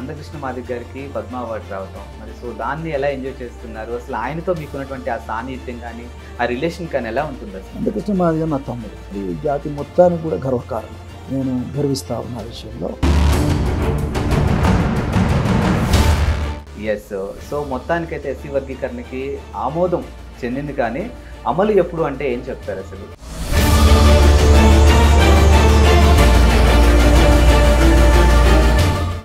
మందకృష్ణ మాదిగ గారికి పద్మ అవార్డు రావటం, మరి సో దాన్ని ఎలా ఎంజాయ్ చేస్తున్నారు? అసలు ఆయనతో మీకున్నటువంటి ఆ సాన్నిధ్యం కానీ ఆ రిలేషన్ కానీ ఎలా ఉంటుంది అసలు? మందకృష్ణ మాదిగ నా తమ్ముడు. ఈ జాతి మొత్తానికి కూడా గర్వకారణం. నేను గర్విస్తా ఉన్న విషయంలో. ఎస్. సో మొత్తానికైతే ఎస్సీ వర్గీకరణకి ఆమోదం చెందింది, కానీ అమలు ఎప్పుడు అంటే ఏం చెప్తారు అసలు?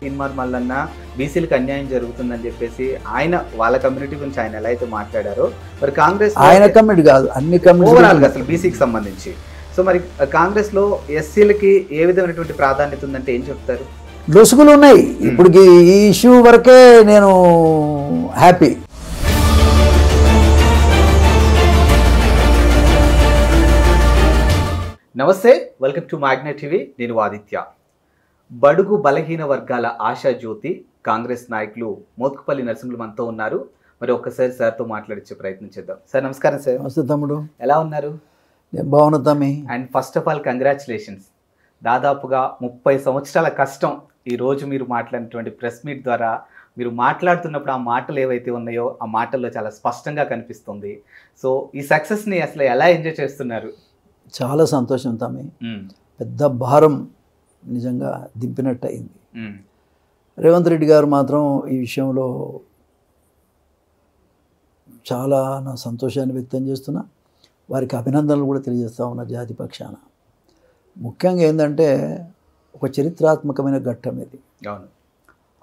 ఇన్మార్ మల్లన్న బీసీలకు అన్యాయం జరుగుతుందని చెప్పేసి ఆయన వాళ్ళ కమ్యూనిటీ గురించి ఆయన ఎలా అయితే మాట్లాడారో, మరి కాంగ్రెస్ ఆయన కమ్యూనిటీ కాదు, అన్ని కమ్యూనిటీ ఓవరాల్గా అసలు బీసీకి సంబంధించి. సో మరి కాంగ్రెస్ లో ఎస్సీలకి ఏ విధమైనటువంటి ప్రాధాన్యత ఉందంటే ఏం చెప్తారు? లొసుగులు ఉన్నాయి. ఇప్పుడు ఈ ఇష్యూ వరకే నేను హ్యాపీ. నమస్తే, వెల్కమ్ టు మ్యాగ్నెట్ టీవీ. నేను ఆదిత్య. బడుగు బలహీన వర్గాల ఆశా జ్యోతి కాంగ్రెస్ నాయకులు మోత్కుపల్లి నరసింహులు మనతో ఉన్నారు. మరి ఒక్కసారి సార్తో మాట్లాడించే ప్రయత్నం చేద్దాం. సార్ నమస్కారం. సార్ నమస్తే తమ్ముడు, ఎలా ఉన్నారు? నేను బాగున్నా తమ్మి. And first of all congratulations. దాదాపుగా 30 సంవత్సరాల కష్టం ఈరోజు మీరు మాట్లాడినటువంటి ప్రెస్ మీట్ ద్వారా మీరు మాట్లాడుతున్నప్పుడు ఆ మాటలు ఏవైతే ఉన్నాయో ఆ మాటల్లో చాలా స్పష్టంగా కనిపిస్తుంది. సో ఈ సక్సెస్ని అసలు ఎలా ఎంజాయ్ చేస్తున్నారు? చాలా సంతోషం తమ్మి. పెద్ద భారం నిజంగా దింపినట్టు అయింది. రేవంత్ రెడ్డి గారు మాత్రం ఈ విషయంలో చాలా నా సంతోషాన్ని వ్యక్తం చేస్తున్నా. వారికి అభినందనలు కూడా తెలియజేస్తా ఉన్నా జాతి పక్షాన. ముఖ్యంగా ఏంటంటే ఒక చరిత్రాత్మకమైన ఘట్టం ఇది.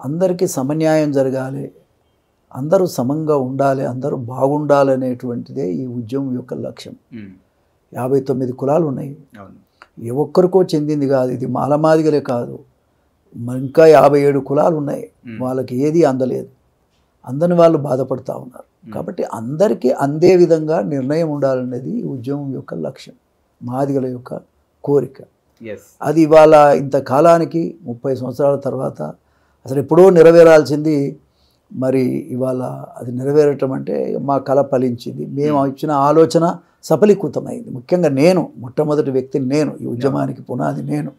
అందరికీ సమన్యాయం జరగాలి, అందరూ సమంగా ఉండాలి, అందరూ బాగుండాలి అనేటువంటిదే ఈ ఉద్యమం యొక్క లక్ష్యం. 59 కులాలు ఉన్నాయి, ఏ ఒక్కరికో చెందింది కాదు ఇది. మాలమాదిగలే కాదు, ఇంకా 57 కులాలు ఉన్నాయి, వాళ్ళకి ఏది అందలేదు. అందని వాళ్ళు బాధపడుతూ ఉన్నారు. కాబట్టి అందరికీ అందే విధంగా నిర్ణయం ఉండాలనేది ఈ ఉద్యమం యొక్క లక్ష్యం, మాదిగల యొక్క కోరిక. అది ఇవాళ ఇంతకాలానికి 30 సంవత్సరాల తర్వాత అసలు ఎప్పుడో నెరవేరాల్సింది మరి ఇవాళ అది నెరవేరటం అంటే మా కళ ఫలించింది. మేము ఇచ్చిన ఆలోచన సఫలీకృతమైంది. ముఖ్యంగా నేను మొట్టమొదటి వ్యక్తిని, నేను ఈ ఉద్యమానికి పునాది నేను.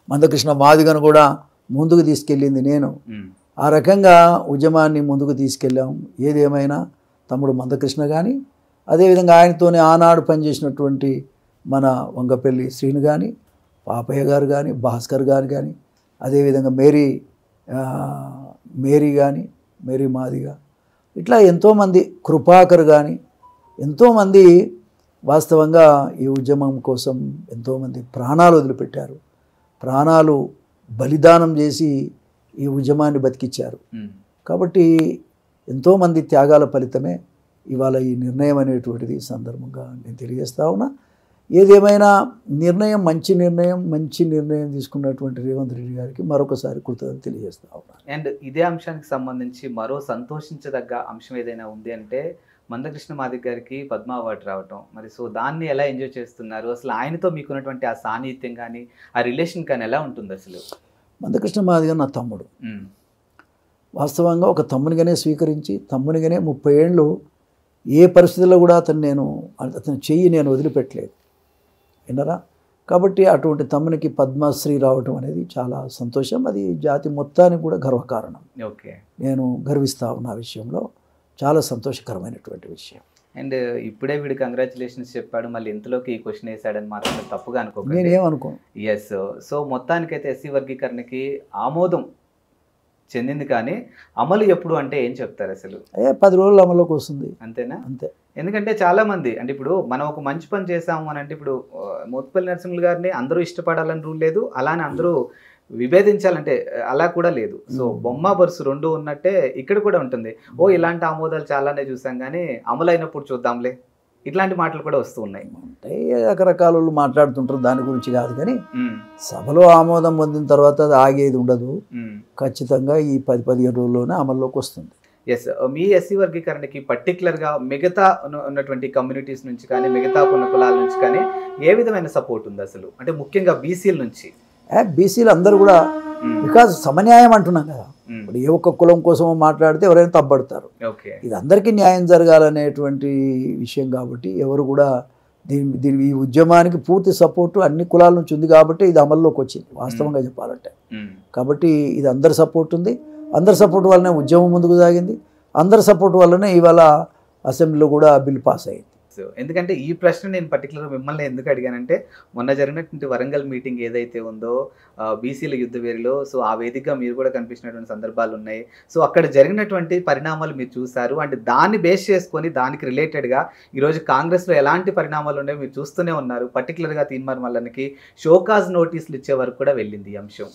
మందకృష్ణ మాదిగను కూడా ముందుకు తీసుకెళ్ళింది నేను. ఆ రకంగా ఉద్యమాన్ని ముందుకు తీసుకెళ్ళాం. ఏదేమైనా తమ్ముడు మందకృష్ణ కానీ, అదేవిధంగా ఆయనతోనే ఆనాడు పనిచేసినటువంటి మన వంగపల్లి శ్రీను కానీ, పాపయ్య గారు కానీ, భాస్కర్ గారు కానీ, అదేవిధంగా మేరీ కానీ, మేరీ మాదిగ, ఇట్లా ఎంతోమంది, కృపాకర్ కానీ, ఎంతోమంది వాస్తవంగా ఈ ఉద్యమం కోసం ఎంతోమంది ప్రాణాలు వదిలిపెట్టారు. ప్రాణాలు బలిదానం చేసి ఈ ఉద్యమాన్ని బతికించారు. కాబట్టి ఎంతోమంది త్యాగాల ఫలితమే ఇవాళ ఈ నిర్ణయం అనేటువంటిది సందర్భంగా నేను తెలియజేస్తా ఉన్నా. ఏదేమైనా నిర్ణయం మంచి నిర్ణయం తీసుకున్నటువంటి రేవంత్ రెడ్డి గారికి మరొకసారి కృతజ్ఞతలు తెలియజేస్తా ఉన్నా. అండ్ ఇదే అంశానికి సంబంధించి మరో సంతోషించదగ్గ అంశం ఏదైనా ఉంది అంటే మందకృష్ణ మాదిగ గారికి పద్మ అవార్డు రావటం, మరి సో దాన్ని ఎలా ఎంజాయ్ చేస్తున్నారు? అసలు ఆయనతో మీకున్నటువంటి ఆ సాన్నిధ్యం కానీ ఆ రిలేషన్ కానీ ఎలా ఉంటుంది అసలు? మందకృష్ణ మాదిగ నా తమ్ముడు. వాస్తవంగా ఒక తమ్మునిగానే స్వీకరించి, తమ్మునిగానే 30 ఏళ్ళు ఏ పరిస్థితుల్లో కూడా అతని చెయ్యి నేను వదిలిపెట్టలేదు, విన్నారా? కాబట్టి అటువంటి తమ్మునికి పద్మశ్రీ రావటం అనేది చాలా సంతోషం. అది జాతి మొత్తానికి కూడా గర్వకారణం. నేను గర్విస్తా ఉన్న విషయంలో చాలా సంతోషకరమైనటువంటి విషయం. అండ్ ఇప్పుడే వీడు కంగ్రాచులేషన్స్ చెప్పాడు, మళ్ళీ ఇంతలోకి ఈ క్వశ్చన్ వేసాడని మాత్రం తప్పుగా అనుకోకండి. నేనేమనుకోను. ఎస్. సో మొత్తానికైతే ఎస్సీ వర్గీకరణకి ఆమోదం చెందింది, కానీ అమలు ఎప్పుడు అంటే ఏం చెప్తారు అసలు? 10 రోజులు అమలులోకి వస్తుంది, అంతేనా? అంతే. ఎందుకంటే చాలా మంది అంటే ఇప్పుడు మనం ఒక మంచి పని చేసాము అని అంటే, ఇప్పుడు మోత్కుపల్లి నరసింహులు గారిని అందరూ ఇష్టపడాలని రూల్ లేదు, అలానే అందరూ విభేదించాలంటే అలా కూడా లేదు. సో బొమ్మ బరుసు రెండు ఉన్నట్టే ఇక్కడ కూడా ఉంటుంది. ఇలాంటి ఆమోదాలు చాలానే చూసాం, కానీ అమలు అయినప్పుడు చూద్దాంలే, ఇట్లాంటి మాటలు కూడా వస్తూ ఉన్నాయి. అంటే రకరకాల వాళ్ళు మాట్లాడుతుంటారు, దాని గురించి కాదు. కానీ సభలో ఆమోదం పొందిన తర్వాత అది ఆగేది ఉండదు. ఖచ్చితంగా ఈ 10-15 రోజుల్లోనే అమల్లోకి వస్తుంది. ఎస్. మీ ఎస్సీ వర్గీకరణకి పర్టికులర్గా మిగతా ఉన్నటువంటి కమ్యూనిటీస్ నుంచి కానీ, మిగతా ఉన్న కులాల నుంచి కానీ ఏ విధమైన సపోర్ట్ ఉంది అసలు? అంటే ముఖ్యంగా బీసీల నుంచి. బీసీలు అందరూ కూడా, బికాజ్ సమన్యాయం అంటున్నాం కదా, ఇప్పుడు ఏ ఒక్క కులం కోసం మాట్లాడితే ఎవరైనా తప్పబడతారు. ఇది అందరికీ న్యాయం జరగాలనేటువంటి విషయం కాబట్టి ఎవరు కూడా దీని ఈ ఉద్యమానికి పూర్తి సపోర్టు అన్ని కులాల నుంచి ఉంది కాబట్టి ఇది అమల్లోకి వచ్చింది వాస్తవంగా చెప్పాలంటే. కాబట్టి ఇది అందరి సపోర్ట్ ఉంది. అందరి సపోర్ట్ వల్లనే ఉద్యమం ముందుకు సాగింది, అందరి సపోర్ట్ వల్లనే ఇవాళ అసెంబ్లీలో కూడా బిల్ పాస్ అయింది. సో ఎందుకంటే ఈ ప్రశ్న నేను పర్టికులర్గా మిమ్మల్ని ఎందుకు అడిగానంటే, మొన్న జరిగినటువంటి వరంగల్ మీటింగ్ ఏదైతే ఉందో బీసీల యుద్ధ వేదికలో, సో ఆ వేదికగా మీరు కూడా కనిపించినటువంటి సందర్భాలు ఉన్నాయి. సో అక్కడ జరిగినటువంటి పరిణామాలు మీరు చూసారు. అంటే దాన్ని బేస్ చేసుకొని దానికి రిలేటెడ్గా ఈరోజు కాంగ్రెస్లో ఎలాంటి పరిణామాలు ఉన్నాయో మీరు చూస్తూనే ఉన్నారు. పర్టికులర్గా తీన్మార్ మల్లన్నకి షోకాజ్ నోటీసులు ఇచ్చే వరకు కూడా వెళ్ళింది ఈ అంశం.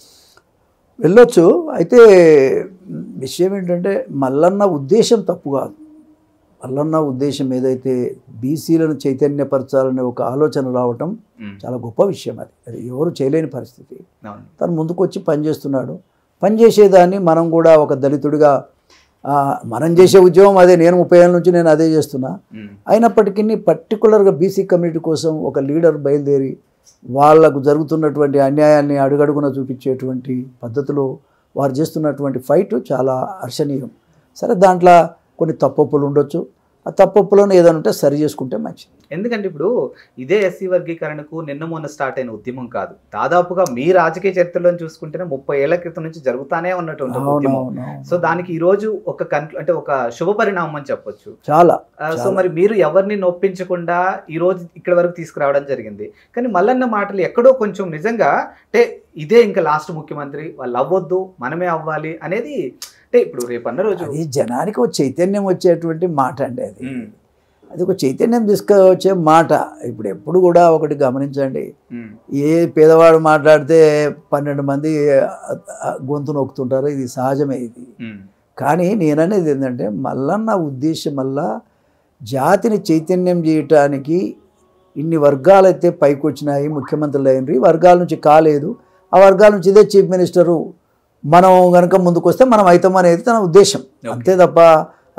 వెళ్ళొచ్చు. అయితే విషయం ఏంటంటే మల్లన్న ఉద్దేశం తప్పు కాదు. మల్లన్న ఉద్దేశం ఏదైతే బీసీలను చైతన్యపరచాలనే ఒక ఆలోచన రావటం చాలా గొప్ప విషయం. అది ఎవరు చేయలేని పరిస్థితి. తను ముందుకు వచ్చి పనిచేస్తున్నాడు. పనిచేసేదాన్ని మనం కూడా ఒక దళితుడిగా మనం చేసే ఉద్యమం అదే. నేను 30 ఏళ్ళ నుంచి నేను అదే చేస్తున్నా. అయినప్పటికీ పర్టికులర్గా బీసీ కమ్యూనిటీ కోసం ఒక లీడర్ బయలుదేరి వాళ్లకు జరుగుతున్నటువంటి అన్యాయాన్ని అడుగడుగున చూపించేటువంటి పద్ధతిలో వారు చేస్తున్నటువంటి ఫైట్ చాలా హర్షణీయం. సరే, దాంట్లో కొన్ని తప్పొప్పులు ఉండొచ్చు. ఆ తప్పొప్పులను ఏదైనా ఉంటే సరి చేసుకుంటే మంచిది. ఎందుకంటే ఇప్పుడు ఇదే ఎస్సీ వర్గీకరణకు నిన్న మొన్న స్టార్ట్ అయిన ఉద్యమం కాదు. దాదాపుగా మీ రాజకీయ చరిత్రలో చూసుకుంటేనే 30 ఏళ్ల క్రితం నుంచి జరుగుతానే ఉన్నటువంటి ఉద్యమం. సో దానికి ఈ రోజు ఒక అంటే ఒక శుభ పరిణామం అని చెప్పొచ్చు చాలా. సో మరి మీరు ఎవరిని నొప్పించకుండా ఈ రోజు ఇక్కడ వరకు తీసుకురావడం జరిగింది. కానీ మల్లన్న మాటలు ఎక్కడో కొంచెం నిజంగా అంటే ఇదే ఇంకా లాస్ట్ ముఖ్యమంత్రి, వాళ్ళు అవ్వద్దు మనమే అవ్వాలి అనేది, అంటే ఇప్పుడు రేపు అన్న రోజు అది జనానికి ఒక చైతన్యం వచ్చేటువంటి మాట అండి. అది ఒక చైతన్యం తీసుకొచ్చే మాట. ఇప్పుడు ఎప్పుడు కూడా ఒకటి గమనించండి, ఏ పేదవాడు మాట్లాడితే 12 మంది గొంతు నొక్కుతుంటారు. ఇది సహజమే ఇది. కానీ నేననేది ఏంటంటే మల్లన్న ఉద్దేశం వల్ల జాతిని చైతన్యం చేయటానికి ఇన్ని వర్గాలైతే పైకి వచ్చినాయి, ముఖ్యమంత్రులు అయినరు. ఈ వర్గాల నుంచి కాలేదు, ఆ వర్గాల నుంచి ఇదే చీఫ్ మినిస్టరు మనం కనుక ముందుకు వస్తే మనం అవుతాం అనేది తన ఉద్దేశం. అంతే తప్ప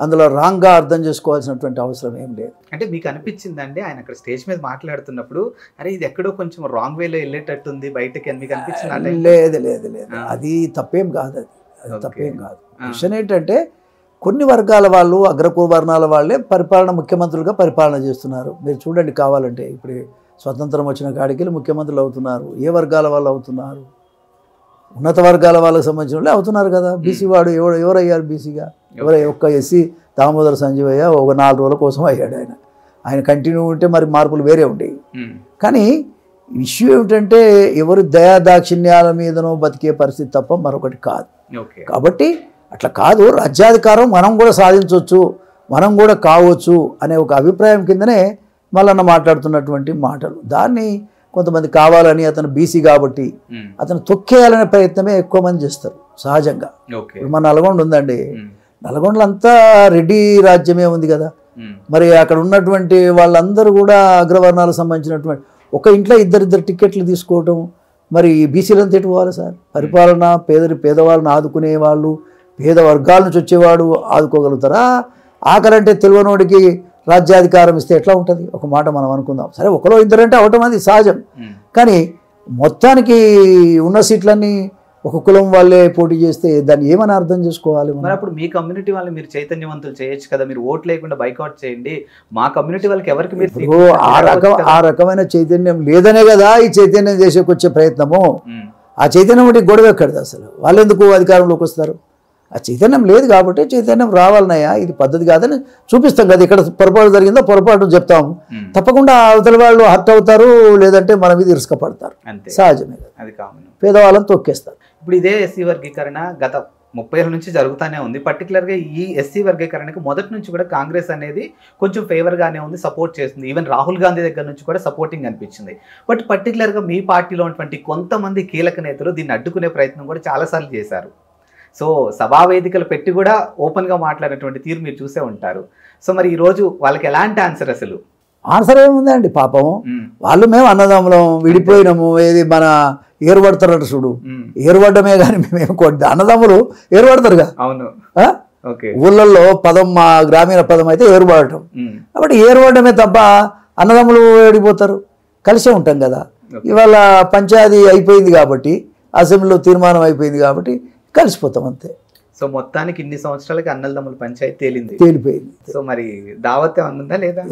అందులో రాంగ్గా అర్థం చేసుకోవాల్సినటువంటి అవసరం ఏం లేదు. అంటే మీకు అనిపించిందండి ఆయన అక్కడ స్టేజ్ మీద మాట్లాడుతున్నప్పుడు, అరే ఇది ఎక్కడో కొంచెం రాంగ్ వేలో వెళ్ళేటట్టుంది బయటకి అని మీకు అనిపించింది? లేదు లేదు లేదు, అది తప్పేం కాదు. అది తప్పేం కాదు. క్వశ్చన్ ఏంటంటే కొన్ని వర్గాల వాళ్ళు, అగ్రవర్ణాల వాళ్ళే ముఖ్యమంత్రులుగా పరిపాలన చేస్తున్నారు. మీరు చూడండి, కావాలంటే ఇప్పుడు స్వతంత్రం వచ్చిన కాడికి ముఖ్యమంత్రులు అవుతున్నారు. ఏ వర్గాల వాళ్ళు అవుతున్నారు? ఉన్నత వర్గాల వాళ్ళకి సంబంధించిన వాళ్ళే అవుతున్నారు కదా. బీసీ వాడు ఎవరయ్యారు బీసీగా? ఒక్క ఎస్సీ దామోదర సంజీవయ్య ఒక 4 రోజుల కోసం అయ్యాడు. ఆయన కంటిన్యూ ఉంటే మరి మార్పులు వేరే ఉండేవి. కానీ ఇష్యూ ఏమిటంటే ఎవరు దయాదాక్షిణ్యాల మీదనో బతికే పరిస్థితి తప్ప మరొకటి కాదు. కాబట్టి అట్లా కాదు, రాజ్యాధికారం మనం కూడా సాధించవచ్చు, మనం కూడా కావచ్చు అనే ఒక అభిప్రాయం కిందనే మల్లన్న మాట్లాడుతున్నటువంటి మాటలు. దాన్ని కొంతమంది కావాలని, అతను బీసీ కాబట్టి అతను తొక్కేయాలనే ప్రయత్నమే ఎక్కువ మంది చేస్తారు సహజంగా. ఇప్పుడు మన నల్గొండ ఉందండి, నల్గొండలో అంతా రెడ్డి రాజ్యమే ఉంది కదా. మరి అక్కడ ఉన్నటువంటి వాళ్ళందరూ కూడా అగ్రవర్ణాలకు సంబంధించినటువంటి ఒక ఇంట్లో ఇద్దరిద్దరు టికెట్లు తీసుకోవటం, మరి బీసీలను తిట్టుకోవాలి సార్. పరిపాలన పేదవాళ్ళని ఆదుకునే వాళ్ళు, పేద వర్గాల నుంచి వచ్చేవాడు ఆదుకోగలుగుతారా? ఆఖరంటే తెలియనోడికి రాజ్యాధికారం ఇస్తే ఎట్లా ఉంటుంది? ఒక మాట మనం అనుకుందాం. సరే, ఒకరో ఇద్దరంటే అవటం అది సహజం. కానీ మొత్తానికి ఉన్న సీట్లన్నీ ఒక కులం వాళ్ళే పోటీ చేస్తే దాన్ని ఏమని అర్థం చేసుకోవాలి? మరి అప్పుడు మీ కమ్యూనిటీ వాళ్ళని మీరు చైతన్యవంతులు చేయొచ్చు కదా. మీరు ఓట్ లేకుండా బైకౌట్ చేయండి, మా కమ్యూనిటీ వాళ్ళకి ఎవరికి మీరు ఆ రకమైన చైతన్యం లేదనే కదా ఈ చైతన్యం చేసేకొచ్చే ప్రయత్నము. ఆ చైతన్యం ఒకటి గొడవ ఎక్కడిది అసలు? వాళ్ళు ఎందుకు అధికారంలోకి వస్తారు? ఆ చైతన్యం లేదు కాబట్టి చైతన్యం రావాలన్నాయా, ఇది పద్ధతి కాదని చూపిస్తాం కదా. ఇక్కడ పొరపాటు జరిగిందో పొరపాటు చెప్తాము, తప్పకుండా అవతల వాళ్ళు హర్ట్ అవుతారు, లేదంటే మన మీద ఇరుసుకపడతారు. సహజమే, అది కామన్. పేదవాళ్ళని తొక్కేస్తారు. ఇప్పుడు ఇదే ఎస్సీ వర్గీకరణ గత 30 ఏళ్ళ నుంచి జరుగుతూనే ఉంది. పర్టికులర్గా ఈ ఎస్సీ వర్గీకరణకు మొదటి నుంచి కూడా కాంగ్రెస్ అనేది కొంచెం ఫేవర్గానే ఉంది, సపోర్ట్ చేస్తుంది. ఈవెన్ రాహుల్ గాంధీ దగ్గర నుంచి కూడా సపోర్టింగ్ అనిపించింది. బట్ పర్టికులర్గా మీ పార్టీలో ఉన్నటువంటి కొంతమంది కీలక నేతలు దీన్ని అడ్డుకునే ప్రయత్నం కూడా చాలాసార్లు చేశారు. సో సభా వేదికలు పెట్టి కూడా ఓపెన్గా మాట్లాడినటువంటి తీరు మీరు చూసే ఉంటారు. సో మరి ఈరోజు వాళ్ళకి ఎలాంటి ఆన్సర్? అసలు ఆన్సర్ ఏముందండి? పాపం వాళ్ళు మేము అన్నదమ్ములం, విడిపోయినాము, ఏది మన ఏరుపడతారట చూడు, ఏరుపడ్డమే కానీ మేము అన్నదమ్ములు ఏరుపడతారుగా. అవును, ఊళ్ళల్లో పదం, మా గ్రామీణ పదం అయితే ఏరుపడటం. కాబట్టి ఏరుపడమే తప్ప అన్నదమ్ములు ఏడిపోతారు, కలిసే ఉంటాం కదా. ఇవాళ పంచాయతీ అయిపోయింది కాబట్టి, అసెంబ్లీలో తీర్మానం అయిపోయింది కాబట్టి కలిసిపోతాం అంతే. సో మొత్తానికి ఇన్ని సంవత్సరాలకి అన్నదమ్ముల పంచాయతీ తేలిపోయింది. సో మరి దావత్ ఏమన్నా ఉందా లేదా?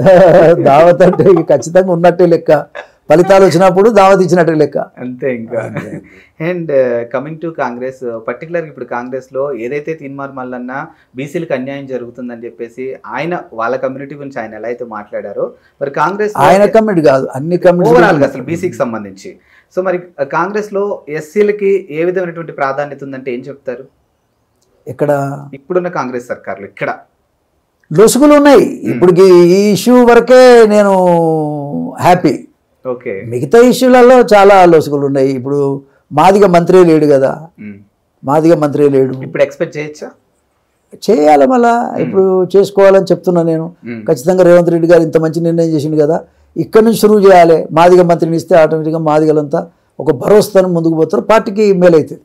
దావత్ అంటే ఖచ్చితంగా ఉన్నట్టే లెక్క. ఫలితాలు వచ్చినప్పుడు దావత్ ఇచ్చినట్టు లెక్క అంతే ఇంకా. అండ్ కమింగ్ టు కాంగ్రెస్, పర్టికులర్గా ఇప్పుడు కాంగ్రెస్లో ఏదైతే తీన్మార్ మల్లన్న బీసీలకు అన్యాయం జరుగుతుందని చెప్పేసి ఆయన వాళ్ళ కమ్యూనిటీ గురించి ఆయన ఎలా అయితే మాట్లాడారో, మరి కాంగ్రెస్ ఆయన కమ్యూనిటీ కాదు అన్ని కమ్యూనిటీ ఓవరాల్గా అసలు బీసీకి సంబంధించి, సో మరి కాంగ్రెస్లో ఎస్సీలకి ఏ విధమైనటువంటి ప్రాధాన్యత ఉందంటే ఏం చెప్తారు? ఇక్కడ ఇప్పుడున్న కాంగ్రెస్ సర్కార్లో ఇక్కడ లొసుగులు ఉన్నాయి. ఇప్పుడు ఈ ఇష్యూ వరకే నేను హ్యాపీ. ఓకే, మిగతా ఇష్యూలలో చాలా లొసుగులు ఉన్నాయి. ఇప్పుడు మాదిగ మంత్రి లేడు కదా, మాదిగ మంత్రి లేడు. ఇప్పుడు ఎక్స్పెక్ట్ చేయొచ్చా? చేయాలి మళ్ళా, ఇప్పుడు చేసుకోవాలని చెప్తున్నా నేను. ఖచ్చితంగా రేవంత్ రెడ్డి గారు ఇంత మంచి నిర్ణయం చేసిండు కదా, ఇక్కడ నుంచి షురువు చేయాలి. మాదిగ మంత్రిని ఇస్తే ఆటోమేటిక్గా మాదిగలంతా ఒక భరోసాను ముందుకు పోతారు, పార్టీకి మేలవుతుంది.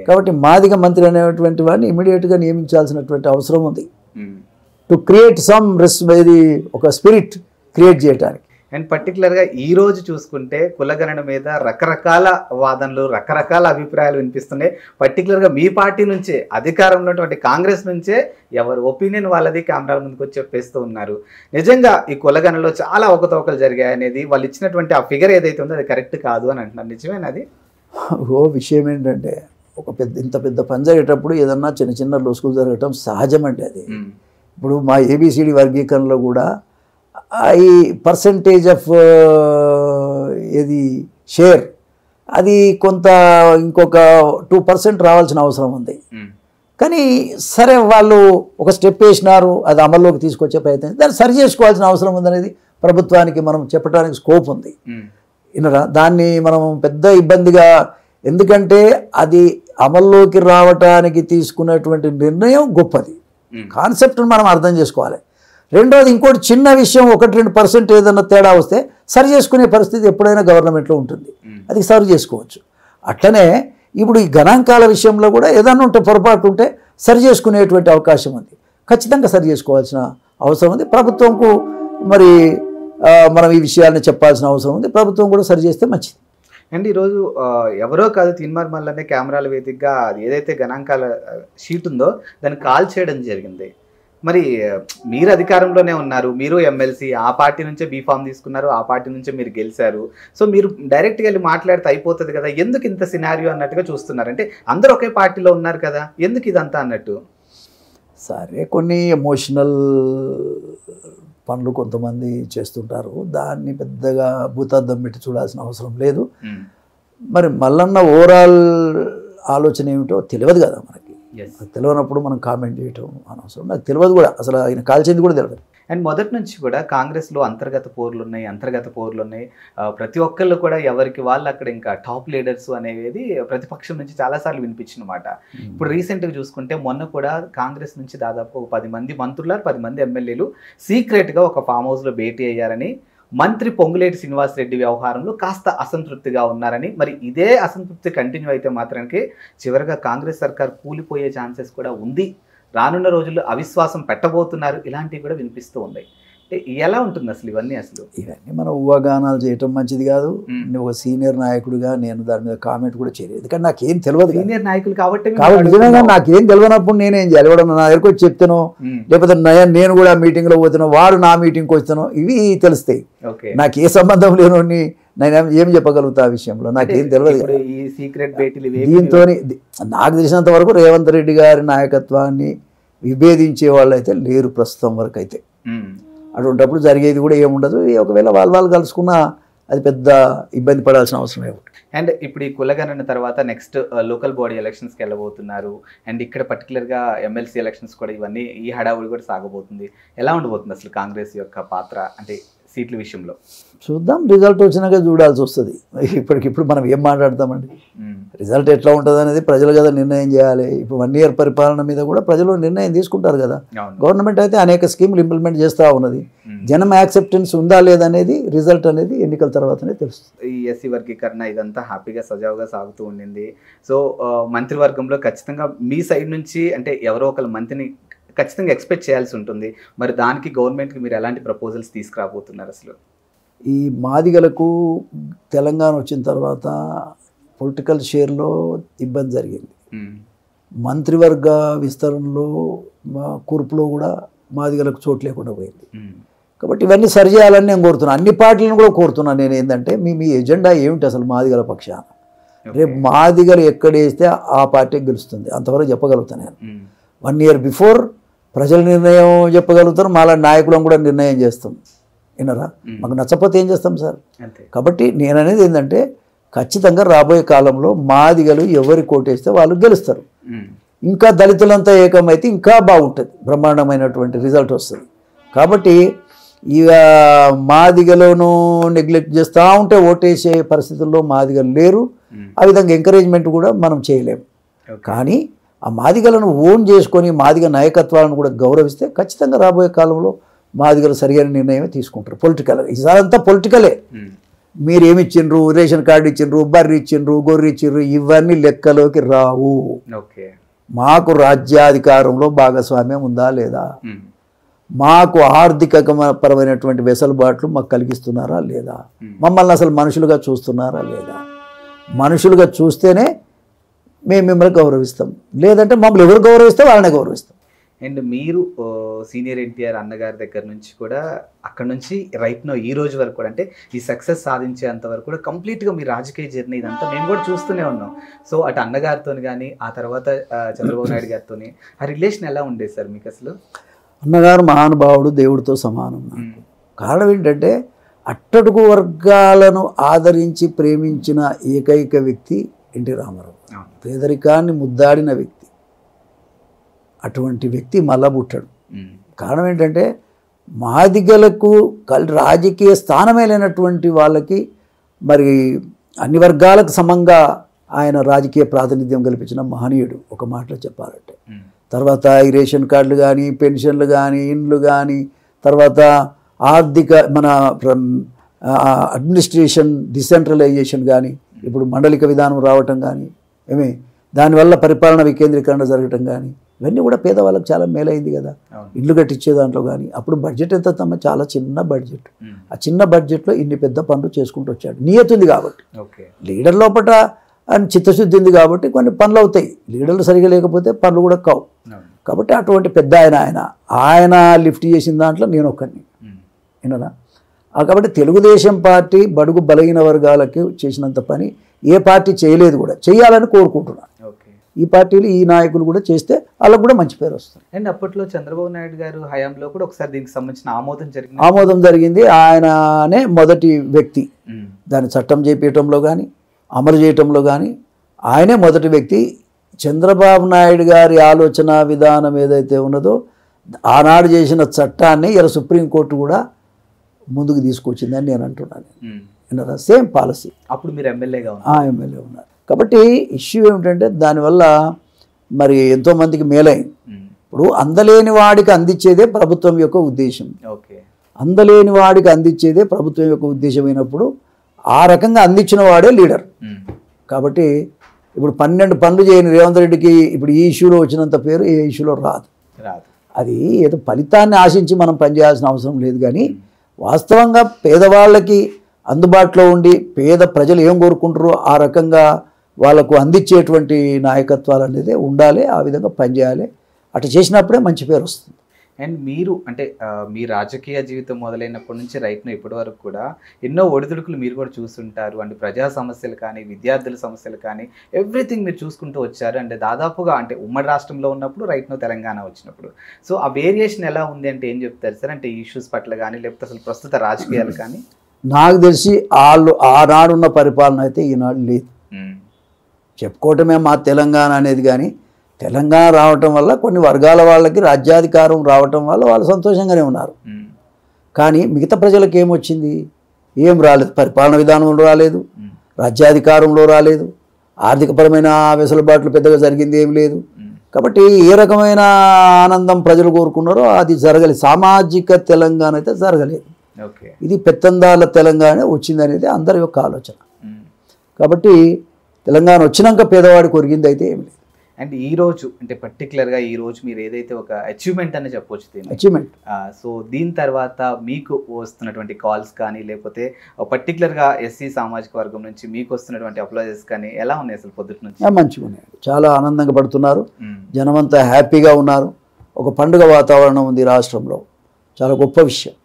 కాబట్టి మాదిగ మంత్రి అనేటువంటి వాడిని ఇమీడియట్గా నియమించాల్సినటువంటి అవసరం ఉంది, టు క్రియేట్ సమ్ ఒక స్పిరిట్ క్రియేట్ చేయడానికి. అండ్ పర్టికులర్గా ఈ రోజు చూసుకుంటే కులగణన మీద రకరకాల వాదనలు, రకరకాల అభిప్రాయాలు వినిపిస్తున్నాయి. పర్టికులర్గా మీ పార్టీ నుంచే, అధికారంలో ఉన్నటువంటి కాంగ్రెస్ నుంచే ఎవరు ఒపీనియన్ వాళ్ళది కెమెరాల ముందుకు వచ్చి చెప్పేస్తూ ఉన్నారు. నిజంగా ఈ కులగణనలో చాలా అవకతవకలు జరిగాయి అనేది, వాళ్ళు ఇచ్చినటువంటి ఆ ఫిగర్ ఏదైతే ఉందో అది కరెక్ట్ కాదు అని అంటున్నారు. నిజమేనది? విషయం ఏంటంటే, ఇంత పెద్ద పని జరిగేటప్పుడు ఏదన్నా చిన్న చిన్న లొసుగులు జరగటం సహజం అండి అది. ఇప్పుడు మా ఏబిసిడి వర్గీకరణలో కూడా ఈ పర్సంటేజ్ ఆఫ్ షేర్ అది కొంత ఇంకొక 2% రావాల్సిన అవసరం ఉంది. కానీ సరే వాళ్ళు ఒక స్టెప్ వేసినారు, అది అమల్లోకి తీసుకొచ్చే ప్రయత్నం, దాన్ని సరి చేసుకోవాల్సిన అవసరం ఉందనేది ప్రభుత్వానికి మనం చెప్పడానికి స్కోప్ ఉంది. దాన్ని మనం పెద్ద ఇబ్బందిగా, ఎందుకంటే అది అమల్లోకి రావటానికి తీసుకున్నటువంటి నిర్ణయం గొప్పది, కాన్సెప్ట్ను మనం అర్థం చేసుకోవాలి. రెండోది ఇంకోటి చిన్న విషయం, 1-2% ఏదైనా తేడా వస్తే సరి చేసుకునే పరిస్థితి ఎప్పుడైనా గవర్నమెంట్లో ఉంటుంది, అది సరి చేసుకోవచ్చు. అట్లనే ఇప్పుడు ఈ గణాంకాల విషయంలో కూడా ఏదైనా ఉంటే పొరపాటు ఉంటే సరి చేసుకునేటువంటి అవకాశం ఉంది, ఖచ్చితంగా సరి చేసుకోవాల్సిన అవసరం ఉంది. ప్రభుత్వంకు మరి మనం ఈ విషయాన్ని చెప్పాల్సిన అవసరం ఉంది, ప్రభుత్వం కూడా సరి చేస్తే మంచిది. అండ్ ఈరోజు ఎవరో కాదు, తీన్మార్ మల్లనే కెమెరాల వేదికగా ఏదైతే గణాంకాల షీట్ ఉందో దాన్ని కాల్ చేయడం జరిగింది. మరి మీరు అధికారంలోనే ఉన్నారు, మీరు ఎమ్మెల్సీ, ఆ పార్టీ నుంచే బీఫామ్ తీసుకున్నారు, ఆ పార్టీ నుంచే మీరు గెలిచారు. సో మీరు డైరెక్ట్గా వెళ్ళి మాట్లాడితే అయిపోతుంది కదా, ఎందుకు ఇంత సినారియో అన్నట్టుగా చూస్తున్నారు? అంటే అందరూ ఒకే పార్టీలో ఉన్నారు కదా, ఎందుకు ఇదంతా అన్నట్టు? సరే, కొన్ని ఎమోషనల్ పనులు కొంతమంది చేస్తుంటారు, దాన్ని పెద్దగా భూతార్థం పెట్టి చూడాల్సిన అవసరం లేదు. మరి మల్లన్న ఓవరాల్ ఆలోచన ఏమిటో తెలియదు కదా మనకి, తెలియనప్పుడు మనం కామెంట్ చేయటం అనవసరం. నాకు తెలియదు కూడా, అసలు ఆయన కాల్చింది కూడా తెలియదు. అండ్ మొదటి నుంచి కూడా కాంగ్రెస్లో అంతర్గత పోర్లు ఉన్నాయి. ప్రతి ఒక్కళ్ళు కూడా ఎవరికి వాళ్ళు అక్కడ ఇంకా టాప్ లీడర్స్ అనేది ప్రతిపక్షం నుంచి చాలాసార్లు వినిపించినమాట. ఇప్పుడు రీసెంట్గా చూసుకుంటే మొన్న కూడా కాంగ్రెస్ నుంచి దాదాపు 10 మంది మంత్రులు, 10 మంది ఎమ్మెల్యేలు సీక్రెట్గా ఒక ఫామ్ హౌస్లో భేటీ అయ్యారని, మంత్రి పొంగులేటి శ్రీనివాసరెడ్డి వ్యవహారంలో కాస్త అసంతృప్తిగా ఉన్నారని, మరి ఇదే అసంతృప్తి కంటిన్యూ అయితే మాత్రానికి చివరిగా కాంగ్రెస్ సర్కార్ కూలిపోయే ఛాన్సెస్ కూడా ఉంది, రానున్న రోజుల్లో అవిశ్వాసం పెట్టబోతున్నారు, ఇలాంటివి కూడా వినిపిస్తూ ఉన్నాయి. ఎలా ఉంటుంది అసలు ఇవన్నీ? ఇవన్నీ మనం ఊహాగానాలు చేయటం మంచిది కాదు. ఒక సీనియర్ నాయకుడిగా నేను దాని మీద కామెంట్ కూడా చేయలేదు, ఎందుకంటే నాకేం తెలియదు. సీనియర్ నాయకులు కాబట్టి నిజంగా నాకేం తెలియనప్పుడు నేనేం చేయాలి? ఎవడన్నా నా దగ్గరకు వచ్చి చెప్తాను, లేకపోతే నేను కూడా మీటింగ్లో పోతాను, వాడు నా మీటింగ్కి వస్తాను, ఇవి తెలుస్తాయి. నాకు ఏ సంబంధం లేని నేను ఏం చెప్పగలుగుతా ఆ విషయంలో? నాకేం తెలియదు. దీంతో నాకు తెలిసినంత వరకు రేవంత్ రెడ్డి గారి నాయకత్వాన్ని విభేదించే వాళ్ళు అయితే లేరు ప్రస్తుతం వరకు అయితే. అటువంటిప్పుడు జరిగేది కూడా ఏముండదు. ఒకవేళ వాళ్ళు కలుసుకున్నా అది పెద్ద ఇబ్బంది పడాల్సిన అవసరం ఏమిటి. అండ్ ఇప్పుడు ఈ కులగణన తర్వాత నెక్స్ట్ లోకల్ బాడీ ఎలక్షన్స్కి వెళ్ళబోతున్నారు. అండ్ ఇక్కడ పర్టికులర్గా ఎమ్మెల్సీ ఎలక్షన్స్ కూడా, ఇవన్నీ ఈ హడావుడి కూడా సాగబోతుంది. ఎలా ఉండబోతుంది అసలు కాంగ్రెస్ యొక్క పాత్ర అంటే సీట్ల విషయంలో? చూద్దాం, రిజల్ట్ వచ్చినాక చూడాల్సి వస్తుంది. ఇప్పటికిప్పుడు మనం ఏం మాట్లాడతామండి? రిజల్ట్ ఎట్లా ఉంటుంది అనేది ప్రజలు కదా నిర్ణయం చేయాలి. ఇప్పుడు 1 year పరిపాలన మీద కూడా ప్రజలు నిర్ణయం తీసుకుంటారు కదా. గవర్నమెంట్ అయితే అనేక స్కీములు ఇంప్లిమెంట్ చేస్తూ ఉన్నది. జనం యాక్సెప్టెన్స్ ఉందా లేదనేది రిజల్ట్ అనేది ఎన్నికల తర్వాతనే తెలుస్తుంది. ఈ ఎస్సీ వర్గీకరణ ఇదంతా హ్యాపీగా సజావుగా సాగుతూ ఉండింది. సో మంత్రివర్గంలో ఖచ్చితంగా మీ సైడ్ నుంచి అంటే ఎవరో ఒకరు మంత్రిని ఖచ్చితంగా ఎక్స్పెక్ట్ చేయాల్సి ఉంటుంది. మరి దానికి గవర్నమెంట్కి మీరు ఎలాంటి ప్రపోజల్స్ తీసుకురాబోతున్నారు? అసలు ఈ మాదిగలకు తెలంగాణ వచ్చిన తర్వాత పొలిటికల్ షేర్లో ఇబ్బంది జరిగింది. మంత్రివర్గ విస్తరణలో కూర్పులో కూడా మాదిగలకు చోటు లేకుండా పోయింది. కాబట్టి ఇవన్నీ సరిచేయాలని నేను కోరుతున్నాను. అన్ని పార్టీలను కూడా కోరుతున్నాను. నేను ఏంటంటే మీ ఎజెండా ఏమిటి అసలు మాదిగల పక్షాన? రేపు మాదిగలు ఎక్కడేస్తే ఆ పార్టీ గెలుస్తుంది, అంతవరకు చెప్పగలుగుతాను నేను. 1 year బిఫోర్ ప్రజల నిర్ణయం చెప్పగలుగుతారు, మాలా నాయకులను కూడా నిర్ణయం చేస్తాం. వినరా? మాకు నచ్చకపోతే ఏం చేస్తాం సార్? కాబట్టి నేను అనేది ఏంటంటే ఖచ్చితంగా రాబోయే కాలంలో మాదిగలు ఎవరి కోటేస్తే వాళ్ళు గెలుస్తారు. ఇంకా దళితులంతా ఏకమైతే ఇంకా బాగుంటుంది, బ్రహ్మాండమైనటువంటి రిజల్ట్ వస్తుంది. కాబట్టి ఇక మాదిగలను నెగ్లెక్ట్ చేస్తూ ఉంటే ఓటేసే పరిస్థితుల్లో మాదిగలు లేరు. ఆ విధంగా ఎంకరేజ్మెంట్ కూడా మనం చేయలేము. కానీ ఆ మాదిగలను ఓన్ చేసుకొని మాదిగ నాయకత్వాలను కూడా గౌరవిస్తే ఖచ్చితంగా రాబోయే కాలంలో మాదిగలు సరైన నిర్ణయమే తీసుకుంటారు. పొలిటికల్ ఇదంతా పొలిటికలే. మీరు ఏమి ఇచ్చిండ్రు, రేషన్ కార్డు ఇచ్చిండ్రు, బర్రె ఇచ్చిండ్రు, గొర్రె ఇచ్చిండ్రు, ఇవన్నీ లెక్కలోకి రావు. మాకు రాజ్యాధికారంలో భాగస్వామ్యం ఉందా లేదా, మాకు ఆర్థిక పరమైనటువంటి వెసులుబాట్లు మాకు కలిగిస్తున్నారా లేదా, మమ్మల్ని అసలు మనుషులుగా చూస్తున్నారా లేదా. మనుషులుగా చూస్తేనే మేము మిమ్మల్ని గౌరవిస్తాం, లేదంటే మమ్మల్ని ఎవరు గౌరవిస్తే వాళ్ళనే గౌరవిస్తాం. అండ్ మీరు సీనియర్ ఎన్టీఆర్ అన్నగారి దగ్గర నుంచి కూడా అక్కడ నుంచి రైట్ నో ఈ రోజు వరకు కూడా అంటే ఈ సక్సెస్ సాధించేంత వరకు కూడా కంప్లీట్గా మీ రాజకీయ జర్నీ ఇదంతా మేము కూడా చూస్తూనే ఉన్నాం. సో అటు అన్నగారితో కానీ ఆ తర్వాత చంద్రబాబు నాయుడు గారితో ఆ రిలేషన్ ఎలా ఉండేది సార్ మీకు అసలు? అన్నగారు మహానుభావుడు, దేవుడితో సమానం. కారణం ఏంటంటే అట్టడుగు వర్గాలను ఆదరించి ప్రేమించిన ఏకైక వ్యక్తి ఎన్టీ రామారావు. పేదరికాన్ని ముద్దాడిన వ్యక్తి. అటువంటి వ్యక్తి మళ్ళా పుట్టాడు. కారణం ఏంటంటే మాదిగలకు రాజకీయ స్థానమే లేనటువంటి వాళ్ళకి మరి అన్ని వర్గాలకు సమంగా ఆయన రాజకీయ ప్రాతినిధ్యం కల్పించిన మహనీయుడు ఒక మాటలో చెప్పాలంటే. తర్వాత ఈ రేషన్ కార్డులు కానీ, పెన్షన్లు కానీ, ఇండ్లు కానీ, తర్వాత ఆర్థిక మన అడ్మినిస్ట్రేషన్ డిసెంట్రలైజేషన్ కానీ, ఇప్పుడు మండలిక విధానం రావటం కానీ, దానివల్ల పరిపాలన వికేంద్రీకరణ జరగటం కానీ, ఇవన్నీ కూడా పేదవాళ్ళకి చాలా మేలైంది కదా. ఇల్లు కట్టించే దాంట్లో కానీ అప్పుడు బడ్జెట్ ఎంత తమ్మ, చాలా చిన్న బడ్జెట్. ఆ చిన్న బడ్జెట్లో ఇన్ని పెద్ద పనులు చేసుకుంటూ వచ్చాడు. నియతి ఉంది కాబట్టి, లీడర్ లోపల చిత్తశుద్ధి ఉంది కాబట్టి కొన్ని పనులు అవుతాయి. లీడర్లు సరిగా లేకపోతే పనులు కూడా కావు. కాబట్టి అటువంటి పెద్ద ఆయన లిఫ్ట్ చేసిన దాంట్లో నేను ఒక్కడిని వినరా. కాబట్టి తెలుగుదేశం పార్టీ బడుగు బలహీన వర్గాలకి చేసినంత పని ఏ పార్టీ చేయలేదు, కూడా చేయాలని కోరుకుంటున్నాను. ఈ పార్టీలు ఈ నాయకులు కూడా చేస్తే వాళ్ళకు కూడా మంచి పేరు వస్తుంది. అండ్ అప్పట్లో చంద్రబాబు నాయుడు గారు హయాంలో కూడా ఒకసారి దీనికి సంబంధించిన ఆమోదం జరిగింది. ఆయననే మొదటి వ్యక్తి దాన్ని చట్టం చేపించడంలో కానీ అమలు చేయటంలో కానీ ఆయనే మొదటి వ్యక్తి. చంద్రబాబు నాయుడు గారి ఆలోచన విధానం ఏదైతే ఉన్నదో ఆనాడు చేసిన చట్టాన్ని ఇలా సుప్రీంకోర్టు కూడా ముందుకు తీసుకొచ్చిందని నేను అంటున్నాను. Same policy. అప్పుడు మీరు ఎమ్మెల్యేగా ఎమ్మెల్యే ఉన్నారు. కాబట్టి ఇష్యూ ఏమిటంటే దానివల్ల మరి ఎంతోమందికి మేలైంది. ఇప్పుడు అందలేని వాడికి అందించేదే ప్రభుత్వం యొక్క ఉద్దేశం. అందలేని వాడికి అందించేదే ప్రభుత్వం యొక్క ఉద్దేశమైనప్పుడు ఆ రకంగా అందించిన వాడే లీడర్. కాబట్టి ఇప్పుడు 12 పనులు చేయని రేవంత్ రెడ్డికి ఇప్పుడు ఈ ఇష్యూలో వచ్చినంత పేరు ఏ ఇష్యూలో రాదు. అది ఏదో ఫలితాన్ని ఆశించి మనం పనిచేయాల్సిన అవసరం లేదు. కానీ వాస్తవంగా పేదవాళ్ళకి అందుబాటులో ఉండి పేద ప్రజలు ఏం కోరుకుంటారో ఆ రకంగా వాళ్ళకు అందించేటువంటి నాయకత్వాలు అనేది ఉండాలి. ఆ విధంగా పనిచేయాలి. అటు చేసినప్పుడే మంచి పేరు వస్తుంది. అండ్ మీరు అంటే మీ రాజకీయ జీవితం మొదలైనప్పటి నుంచి రైట్ను ఇప్పటి వరకు కూడా ఎన్నో ఒడిదుడుకులు మీరు కూడా చూస్తుంటారు. అంటే ప్రజా సమస్యలు కానీ, విద్యార్థుల సమస్యలు కానీ, ఎవ్రీథింగ్ మీరు చూసుకుంటూ వచ్చారు. అంటే దాదాపుగా అంటే ఉమ్మడి రాష్ట్రంలో ఉన్నప్పుడు, రైట్ను తెలంగాణ వచ్చినప్పుడు, సో ఆ వేరియేషన్ ఎలా ఉంది అంటే ఏం చెప్తారు సార్? అంటే ఈ ఇష్యూస్ పట్ల కానీ, లేకపోతే అసలు ప్రస్తుత రాజకీయాలు కానీ? నాకు తెలిసి ఆనాడున్న పరిపాలన అయితే ఈనాడు లేదు. చెప్పుకోవటమే మా తెలంగాణ అనేది. కానీ తెలంగాణ రావటం వల్ల కొన్ని వర్గాల వాళ్ళకి రాజ్యాధికారం రావటం వల్ల వాళ్ళు సంతోషంగానే ఉన్నారు. కానీ మిగతా ప్రజలకు ఏమొచ్చింది? ఏం రాలేదు. పరిపాలన విధానంలో రాలేదు, రాజ్యాధికారంలో రాలేదు, ఆర్థికపరమైన వెసులుబాట్లు పెద్దగా జరిగింది ఏం లేదు. కాబట్టి ఏ రకమైన ఆనందం ప్రజలు కోరుకున్నారో అది జరగలేదు. సామాజిక తెలంగాణ అయితే జరగలేదు. ఇది పెత్తందాల తెలంగాణ వచ్చిందనేది అందరి యొక్క ఆలోచన. కాబట్టి తెలంగాణ వచ్చినాక పేదవాడికి ఒరిగింది అయితే ఏమి లేదు. అండ్ ఈ రోజు అంటే పర్టికులర్గా ఈ రోజు మీరు ఏదైతే ఒక అచీవ్మెంట్ అని చెప్పవచ్చు, అచీవ్మెంట్. సో దీని తర్వాత మీకు వస్తున్నటువంటి కాల్స్ కానీ, లేకపోతే పర్టికులర్గా ఎస్సీ సామాజిక వర్గం నుంచి మీకు వస్తున్నటువంటి అప్లాజెస్ కానీ ఎలా ఉన్నాయి అసలు పొద్దుట నుంచి? మంచిగా ఉన్నాయి. చాలా ఆనందంగా పడుతున్నారు. జనమంతా హ్యాపీగా ఉన్నారు. ఒక పండుగ వాతావరణం ఉంది రాష్ట్రంలో. చాలా గొప్ప విషయం.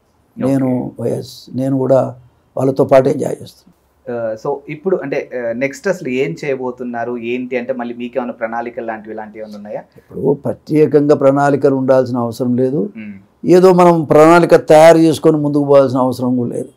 నేను కూడా వాళ్ళతో పాటు ఎంజాయ్ చేస్తున్నాను. సో ఇప్పుడు అంటే నెక్స్ట్ అసలు ఏం చేయబోతున్నారు ఏంటి అంటే మళ్ళీ మీకేమైనా ప్రణాళికలు ఇలాంటివి ఏమైనా ఉన్నాయా? ఇప్పుడు ప్రత్యేకంగా ప్రణాళికలు ఉండాల్సిన అవసరం లేదు. ఏదో మనం ప్రణాళిక తయారు చేసుకొని ముందుకు పోవాల్సిన అవసరం కూడా లేదు.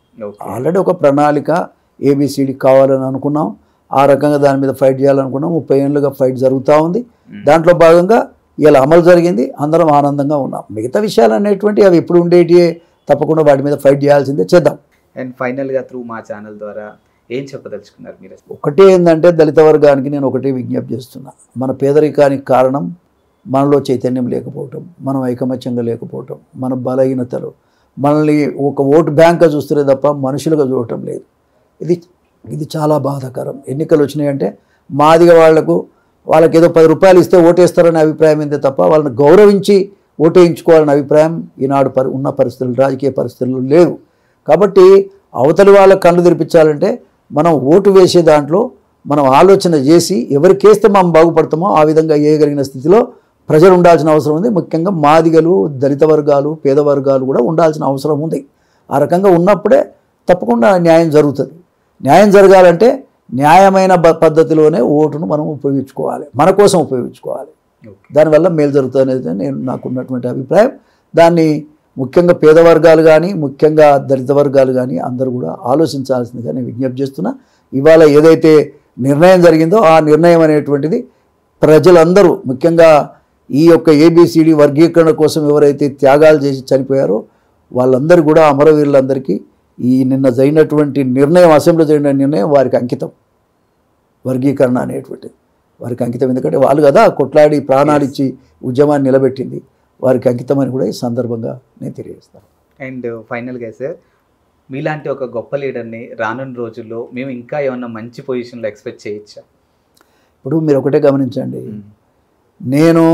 ఆల్రెడీ ఒక ప్రణాళిక ఏబిసిడి కావాలని అనుకున్నాం, ఆ రకంగా దాని మీద ఫైట్ చేయాలనుకున్నాం. 30 ఏళ్ళుగా ఫైట్ జరుగుతూ ఉంది. దాంట్లో భాగంగా ఇలా అమలు జరిగింది, అందరం ఆనందంగా ఉన్నాం. మిగతా విషయాలు అనేటువంటి అవి ఎప్పుడు ఉండేటివే, తప్పకుండా వాటి మీద ఫైట్ చేయాల్సిందే, చేద్దాం. అండ్ ఫైనల్గా త్రూ మా ఛానల్ ద్వారా ఏం చెప్పదలుచుకున్నారు మీరు? ఒకటే ఏంటంటే దళిత వర్గానికి నేను ఒకటే విజ్ఞప్తి చేస్తున్నా. మన పేదరికానికి కారణం మనలో చైతన్యం లేకపోవటం, మనం ఐకమత్యంగా లేకపోవటం, మన బలహీనతలు, మనల్ని ఒక ఓటు బ్యాంక్గా చూస్తే తప్ప మనుషులుగా చూడటం లేదు. ఇది చాలా బాధాకరం. ఎన్నికలు వచ్చినాయంటే మాదిగా వాళ్ళకి ఏదో 10 రూపాయలు ఇస్తే ఓటేస్తారనే అభిప్రాయం ఏంటే తప్ప వాళ్ళని గౌరవించి ఓటేయించుకోవాలనే అభిప్రాయం ఈనాడు ఉన్న పరిస్థితులు, రాజకీయ పరిస్థితులు లేవు. కాబట్టి అవతలి వాళ్ళకి కళ్ళు తెరిపించాలంటే మనం ఓటు వేసే దాంట్లో మనం ఆలోచన చేసి ఎవరికేస్తే మనం బాగుపడతామో ఆ విధంగా వేయగలిగిన స్థితిలో ప్రజలు ఉండాల్సిన అవసరం ఉంది. ముఖ్యంగా మాదిగలు, దళిత వర్గాలు, పేద వర్గాలు కూడా ఉండాల్సిన అవసరం ఉంది. ఆ రకంగా ఉన్నప్పుడే తప్పకుండా న్యాయం జరుగుతుంది. న్యాయం జరగాలంటే న్యాయమైన పద్ధతిలోనే ఓటును మనం ఉపయోగించుకోవాలి, మన కోసం ఉపయోగించుకోవాలి. దానివల్ల మేలు జరుగుతుంది అనేది నాకున్నటువంటి అభిప్రాయం. దాన్ని ముఖ్యంగా పేద వర్గాలు కానీ, ముఖ్యంగా దళిత వర్గాలు కానీ అందరూ కూడా ఆలోచించాల్సిందిగా నేను విజ్ఞప్తి చేస్తున్నా. ఇవాళ ఏదైతే నిర్ణయం జరిగిందో ఆ నిర్ణయం అనేటువంటిది ప్రజలందరూ, ముఖ్యంగా ఈ యొక్క ఏబిసిడి వర్గీకరణ కోసం ఎవరైతే త్యాగాలు చేసి చనిపోయారో వాళ్ళందరూ కూడా, అమరవీరులందరికీ ఈ నిన్న జరిగినటువంటి నిర్ణయం, అసెంబ్లీలో జరిగిన నిర్ణయం వారికి అంకితం. వర్గీకరణ అనేటువంటిది వారికి అంకితం. ఎందుకంటే వాళ్ళు కదా కొట్లాడి ప్రాణాలు ఇచ్చి ఉద్యమాన్ని నిలబెట్టింది, వారికి అంకితం అని కూడా ఈ సందర్భంగా నేను తెలియజేస్తాను. అండ్ ఫైనల్గా సార్, మీలాంటి ఒక గొప్ప లీడర్ని రానున్న రోజుల్లో మేము ఇంకా ఏమన్నా మంచి పొజిషన్లో ఎక్స్పెక్ట్ చేయొచ్చా? ఇప్పుడు మీరు ఒకటే గమనించండి, నేను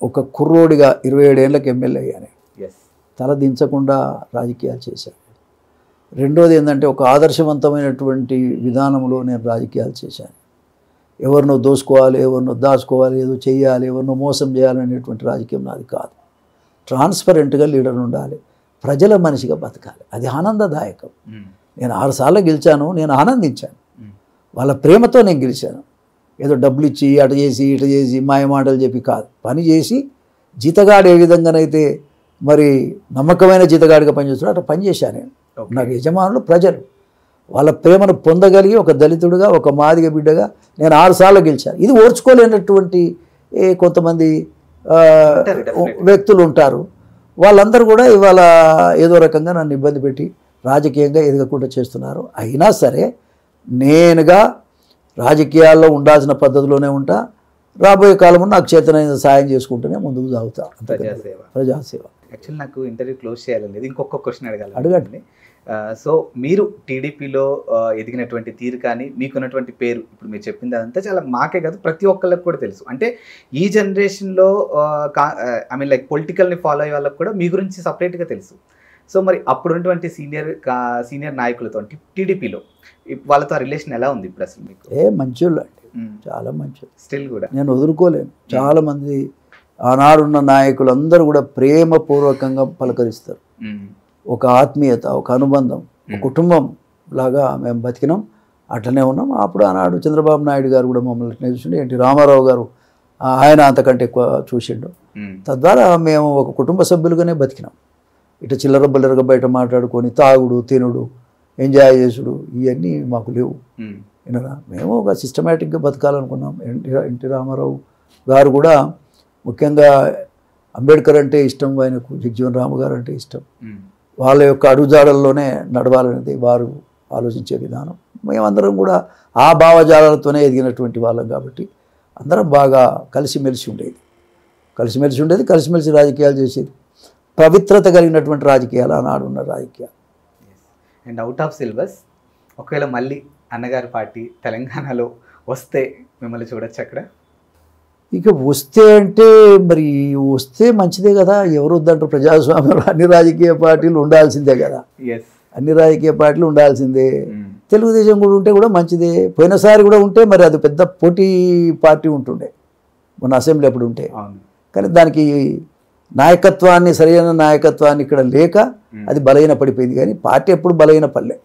ఒక కుర్రోడిగా 27 ఏళ్ళకి ఎమ్మెల్యే అయ్యాను. తల దించకుండా రాజకీయాలు చేశాను. రెండోది ఏంటంటే ఒక ఆదర్శవంతమైనటువంటి విధానంలో నేను రాజకీయాలు చేశాను. ఎవరినో దోసుకోవాలి, ఎవరినో దాచుకోవాలి, ఏదో చేయాలి, ఎవరినో మోసం చేయాలనేటువంటి రాజకీయం నాది కాదు. ట్రాన్స్పరెంట్గా లీడర్ ఉండాలి, ప్రజల మనిషిగా బతకాలి, అది ఆనందదాయకం. నేను 6 సార్లు గెలిచాను, నేను ఆనందించాను. వాళ్ళ ప్రేమతో నేను గెలిచాను. ఏదో డబ్బులు ఇచ్చి అటు చేసి ఇటు చేసి మాయ మాటలు చెప్పి కాదు, పని చేసి జీతగాడు ఏ విధంగానైతే మరి నమ్మకమైన జీతగాడిగా పనిచేస్తాడో అట్లా పనిచేశాను నేను. నాకు యజమానులు ప్రజలు, వాళ్ళ ప్రేమను పొందగలిగి ఒక దళితుడిగా, ఒక మాదిగ బిడ్డగా నేను 6 సార్లు గెలిచాను. ఇది ఓర్చుకోలేనటువంటి కొంతమంది వ్యక్తులు ఉంటారు. వాళ్ళందరూ కూడా ఇవాళ ఏదో రకంగా నన్ను ఇబ్బంది పెట్టి రాజకీయంగా ఎదగకుండా చేస్తున్నారు. అయినా సరే నేనుగా రాజకీయాల్లో ఉండాల్సిన పద్ధతిలోనే ఉంటా. రాబోయే కాలంలో నాకు చేతనైన సాయం చేసుకుంటూనే ముందుకు సాగుతా. ప్రజాసేవ. యాక్చువల్లీ నాకు ఇంటర్వ్యూ క్లోజ్ చేయాలనేది ఇంకొక క్వశ్చన్ అడగండి. సో మీరు టీడీపీలో ఎదిగినటువంటి తీరు కానీ, మీకున్నటువంటి పేరు, ఇప్పుడు మీరు చెప్పింది అదంతా చాలా మాకే కాదు ప్రతి ఒక్కళ్ళకి కూడా తెలుసు. అంటే ఈ జనరేషన్లో ఐ మీన్ లైక్ పొలిటికల్ని ఫాలో అయ్యే వాళ్ళకి కూడా మీ గురించి సపరేట్గా తెలుసు. సో మరి అప్పుడున్నటువంటి సీనియర్ నాయకులతో టీడీపీలో వాళ్ళతో రిలేషన్ ఎలా ఉంది ఇప్పుడు అసలు మీకు? మంచోళ్ళు అండి, చాలా మంచి. స్టిల్ కూడా నేను వదులుకోలేను. చాలామంది ఆనాడున్న నాయకులందరూ కూడా ప్రేమపూర్వకంగా పలకరిస్తారు. ఒక ఆత్మీయత, ఒక అనుబంధం, ఒక కుటుంబం లాగా మేము బతికినాం, అట్లనే ఉన్నాం. అప్పుడు ఆనాడు చంద్రబాబు నాయుడు గారు కూడా మమ్మల్ని చూసిండు, ఎన్టీ రామారావు గారు ఆయన అంతకంటే ఎక్కువ చూసిండు. తద్వారా మేము ఒక కుటుంబ సభ్యులుగానే బతికినాం. ఇటు చిల్లర బల్లరగా బయట మాట్లాడుకొని తాగుడు, తినుడు, ఎంజాయ్ చేసుడు ఇవన్నీ మాకు లేవు. వినరా, మేము ఒక సిస్టమేటిక్గా బతకాలనుకున్నాం. ఎన్టీ రామారావు గారు కూడా ముఖ్యంగా అంబేద్కర్ అంటే ఇష్టం, ఆయనకు జగజీవన్ రామ్ గారు అంటే ఇష్టం. వాళ్ళ యొక్క అడుగుజాడల్లోనే నడవాలనేది వారు ఆలోచించే విధానం. మేమందరం కూడా ఆ భావజాలతోనే ఎదిగినటువంటి వాళ్ళం కాబట్టి అందరం బాగా కలిసిమెలిసి ఉండేది, కలిసిమెలిసి రాజకీయాలు చేసేది. పవిత్రత కలిగినటువంటి రాజకీయాలు ఆనాడు ఉన్న రాజకీయాలు. అండ్ అవుట్ ఆఫ్ సిలబస్, ఒకవేళ మళ్ళీ అన్నగారి పార్టీ తెలంగాణలో వస్తే మిమ్మల్ని చూడొచ్చు అక్కడ? ఇక వస్తే అంటే మరి వస్తే మంచిదే కదా, ఎవరు వద్దంటారు? ప్రజాస్వామ్యంలో అన్ని రాజకీయ పార్టీలు ఉండాల్సిందే కదా, అన్ని రాజకీయ పార్టీలు ఉండాల్సిందే. తెలుగుదేశం కూడా ఉంటే కూడా మంచిదే. పోయినసారి కూడా ఉంటే మరి అది పెద్ద పోటీ పార్టీ ఉంటుండే మొన్న అసెంబ్లీ అప్పుడు ఉంటే. కానీ దానికి నాయకత్వాన్ని, సరైన నాయకత్వాన్ని ఇక్కడ లేక అది బలహీన పడిపోయింది. కానీ పార్టీ ఎప్పుడు బలహీన పడలే,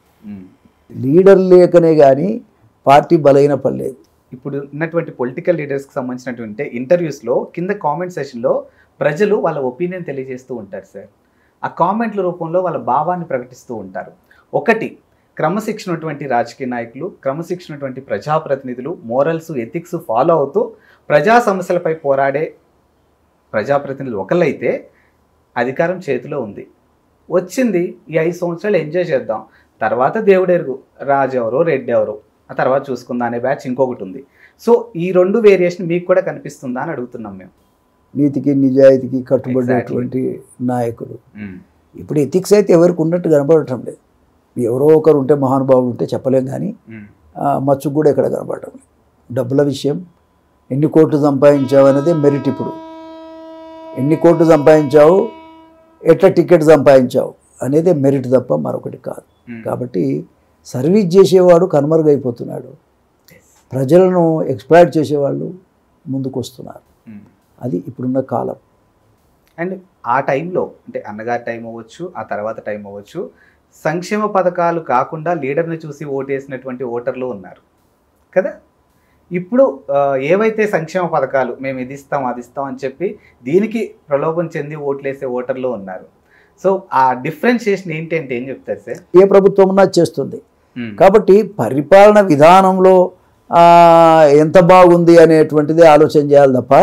లీడర్ లేకనే కానీ పార్టీ బలహీన పడలేదు. ఇప్పుడు ఉన్నటువంటి పొలిటికల్ లీడర్స్కి సంబంధించినటువంటి ఇంటర్వ్యూస్లో కింద కామెంట్ సెషన్లో ప్రజలు వాళ్ళ ఒపీనియన్ తెలియజేస్తూ ఉంటారు సార్. ఆ కామెంట్ల రూపంలో వాళ్ళ భావాన్ని ప్రకటిస్తూ ఉంటారు. ఒకటి, క్రమశిక్షణటువంటి రాజకీయ నాయకులు, క్రమశిక్షణటువంటి ప్రజాప్రతినిధులు, మోరల్స్, ఎథిక్స్ ఫాలో అవుతూ ప్రజా సమస్యలపై పోరాడే ప్రజాప్రతినిధులు ఒకళ్ళైతే అధికారం చేతిలో ఉంది, వచ్చింది, ఈ 5 సంవత్సరాలు ఎంజాయ్ చేద్దాం, తర్వాత దేవుడెరుగు, రాజు ఎవరో రెడ్డి ఎవరో ఆ తర్వాత చూసుకుందా అనే బ్యాచ్ ఇంకొకటి ఉంది. సో ఈ 2 వేరియేషన్ మీకు కూడా కనిపిస్తుందా అని అడుగుతున్నాం మేము. నీతికి నిజాయితీకి కట్టుబడినటువంటి నాయకుడు. ఇప్పుడు ఎథిక్స్ అయితే ఎవరికి ఉన్నట్టు కనబడటం లేదు. ఎవరో ఒకరు ఉంటే, మహానుభావులు ఉంటే చెప్పలేం, కానీ మచ్చుకు కూడా ఎక్కడ కనబడటం లేదు. డబ్బుల విషయం, ఎన్ని కోట్లు సంపాదించావు అనేది మెరిట్. ఇప్పుడు ఎన్ని కోట్లు సంపాదించావు, ఎట్లా టికెట్ సంపాదించావు అనేది మెరిట్ తప్ప మరొకటి కాదు. కాబట్టి సర్వీస్ చేసేవాడు కనుమరుగైపోతున్నాడు, ప్రజలను ఎక్స్ప్లాయిట్ చేసేవాళ్ళు ముందుకు వస్తున్నారు. అది ఇప్పుడున్న కాలం. అండ్ ఆ టైంలో అంటే అన్నగారి టైం అవ్వచ్చు, ఆ తర్వాత టైం అవ్వచ్చు, సంక్షేమ పథకాలు కాకుండా లీడర్ని చూసి ఓటేసినటువంటి ఓటర్లు ఉన్నారు కదా. ఇప్పుడు ఏవైతే సంక్షేమ పథకాలు మేము ఇది ఇస్తాం అది ఇస్తాం అని చెప్పి దీనికి ప్రలోభం చెంది ఓట్లేసే ఓటర్లు ఉన్నారు. సో ఆ డిఫరెన్షియేషన్ ఏంటి అంటే ఏం చెప్తారు సార్? ఏ ప్రభుత్వం ఉన్నా చేస్తుంది. కాబట్టి పరిపాలన విధానంలో ఎంత బాగుంది అనేటువంటిది ఆలోచన చేయాలి తప్ప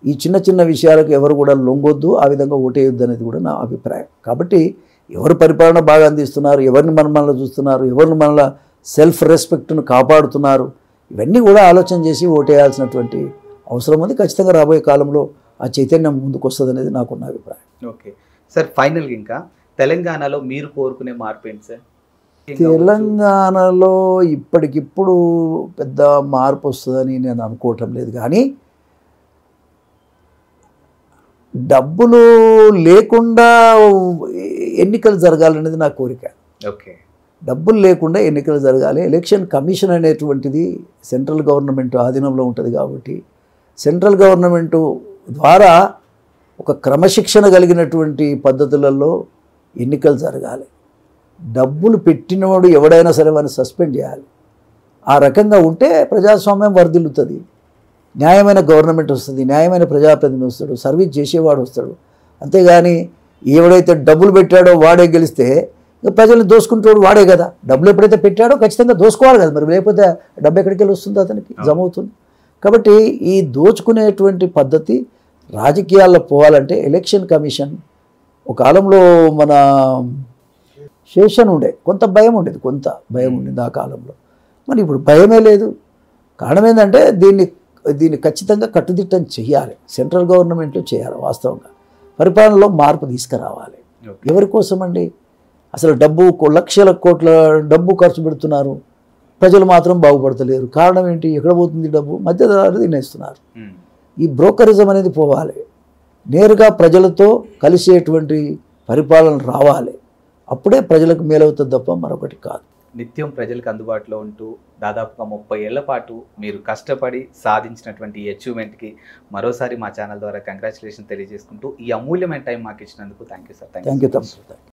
ఈ చిన్న చిన్న విషయాలకు ఎవరు కూడా లొంగొద్దు, ఆ విధంగా ఓటేయొద్దు అనేది కూడా నా అభిప్రాయం. కాబట్టి ఎవరు పరిపాలన బాగా అందిస్తున్నారు, ఎవరిని మనల్ని చూస్తున్నారు, ఎవరిని మనల సెల్ఫ్ రెస్పెక్ట్ను కాపాడుతున్నారు, ఇవన్నీ కూడా ఆలోచన చేసి ఓటేయాల్సినటువంటి అవసరం ఉంది. ఖచ్చితంగా రాబోయే కాలంలో ఆ చైతన్యం ముందుకు వస్తుంది అనేది నాకున్న అభిప్రాయం. ఓకే సార్, ఫైనల్గా ఇంకా తెలంగాణలో మీరు కోరుకునే మార్పు ఏంటి సార్? తెలంగాణలో ఇప్పటికిప్పుడు పెద్ద మార్పు వస్తుందని నేను అనుకోవటం లేదు, కానీ డబ్బులు లేకుండా ఎన్నికలు జరగాలనేది నా కోరిక. ఓకే, డబ్బులు లేకుండా ఎన్నికలు జరగాలి. ఎలక్షన్ కమిషన్ అనేటువంటిది సెంట్రల్ గవర్నమెంట్ ఆధీనంలో ఉంటుంది కాబట్టి సెంట్రల్ గవర్నమెంటు ద్వారా ఒక క్రమశిక్షణ కలిగినటువంటి పద్ధతులలో ఎన్నికలు జరగాలి. డబ్బులు పెట్టినవాడు ఎవడైనా సరే వాడిని సస్పెండ్ చేయాలి. ఆ రకంగా ఉంటే ప్రజాస్వామ్యం వర్ధిల్లుతుంది, న్యాయమైన గవర్నమెంట్ వస్తుంది, న్యాయమైన ప్రజాప్రతినిధి వస్తాడు, సర్వీస్ చేసేవాడు వస్తాడు. అంతేగాని ఎవడైతే డబ్బులు పెట్టాడో వాడే గెలిస్తే ప్రజల్ని దోసుకుంటాడు వాడే కదా. డబ్బులు ఎప్పుడైతే పెట్టాడో ఖచ్చితంగా దోసుకోవాలి కదా, మరి లేకపోతే డబ్బు ఎక్కడికి వెళ్ళి వస్తుంది, అతనికి జమ అవుతుంది. కాబట్టి ఈ దోచుకునేటువంటి పద్ధతి రాజకీయాల్లో పోవాలంటే ఎలక్షన్ కమిషన్, ఒక కాలంలో మన శేషన్ ఉండే కొంత భయం ఉండేది, ఆ కాలంలో. మరి ఇప్పుడు భయమే లేదు. కారణం ఏంటంటే దీన్ని ఖచ్చితంగా కట్టుదిట్టం చేయాలి, సెంట్రల్ గవర్నమెంట్లో చేయాలి. వాస్తవంగా పరిపాలనలో మార్పు తీసుకురావాలి. ఎవరి కోసం అండి? అసలు లక్షల కోట్ల డబ్బు ఖర్చు పెడుతున్నారు, ప్రజలు మాత్రం బాగుపడతలేరు. కారణం ఏంటి? ఎక్కడ పోతుంది డబ్బు? మధ్యధరాలు తినేస్తున్నారు. ఈ బ్రోకరిజం అనేది పోవాలి, నేరుగా ప్రజలతో కలిసేటువంటి పరిపాలన రావాలి. అప్పుడే ప్రజలకు మేలవుతుంది తప్ప మరొకటి కాదు. నిత్యం ప్రజలకు అందుబాటులో ఉంటూ దాదాపుగా 30 ఏళ్ల పాటు మీరు కష్టపడి సాధించినటువంటి ఈ అచీవ్మెంట్కి మరోసారి మా ఛానల్ ద్వారా కంగ్రాచులేషన్ తెలియజేసుకుంటూ ఈ అమూల్యమైన టైం మాకు ఇచ్చినందుకు thank you sir. Thank you.